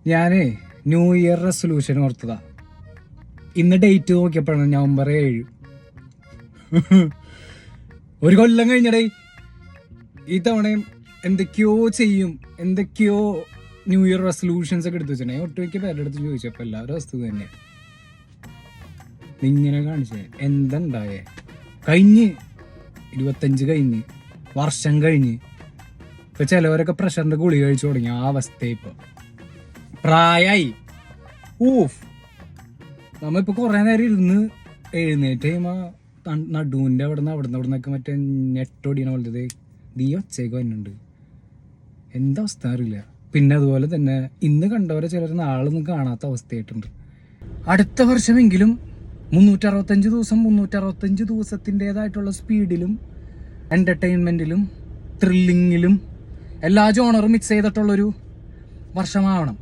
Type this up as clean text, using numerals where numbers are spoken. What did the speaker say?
ഞാനേ new year resolution ഓർത്തതാ. ഇന്ന് date നോക്കിയപ്പോഴാണ് November 7. ഒരു കൊല്ലം കഴിഞ്ഞടേ. ഈ തവണയും എന്തൊക്കെയോ ചെയ്യും, എന്തൊക്കെയോ ന്യൂ ഇയർ റെസൊല്യൂഷൻസ് ഒക്കെ എടുത്തു വെച്ചിട്ടുണ്ടെങ്കിൽ ഒട്ടുമിക്ക പേരുടെ അടുത്ത് ചോദിച്ചപ്പോൾ എല്ലാവരും വസ്തു തന്നെ ഇങ്ങനെ കാണിച്ചേ. എന്തുണ്ടായേ? കഴിഞ്ഞ് 25 കഴിഞ്ഞ്, വർഷം കഴിഞ്ഞ്. ഇപ്പൊ ചിലവരൊക്കെ പ്രഷറിന്റെ ഗുളി കഴിച്ചു തുടങ്ങി. ആ അവസ്ഥ ഇപ്പൊ പ്രായായി. നമ്മിപ്പോ കുറെ നേരം ഇരുന്ന് എഴുന്നേറ്റ് കഴിയുമ്പോ നടുവിന്റെ അവിടെ നിന്നൊക്കെ മറ്റേ നെട്ടൊടിയണ പോലത്തെ ഈ ഒച്ചയൊക്കെ വരുന്നുണ്ട്. എന്താ അവസ്ഥ അറിയില്ല. പിന്നെ അതുപോലെ തന്നെ ഇന്ന് കണ്ടവരെ ചിലർ നാളൊന്നും കാണാത്ത അവസ്ഥയായിട്ടുണ്ട്. അടുത്ത വർഷമെങ്കിലും 365 ദിവസത്തിൻ്റെതായിട്ടുള്ള സ്പീഡിലും എന്റർടൈൻമെന്റിലും ത്രില്ലിങ്ങിലും എല്ലാ ജോണറും മിക്സ് ചെയ്തിട്ടുള്ളൊരു വർഷമാവണം.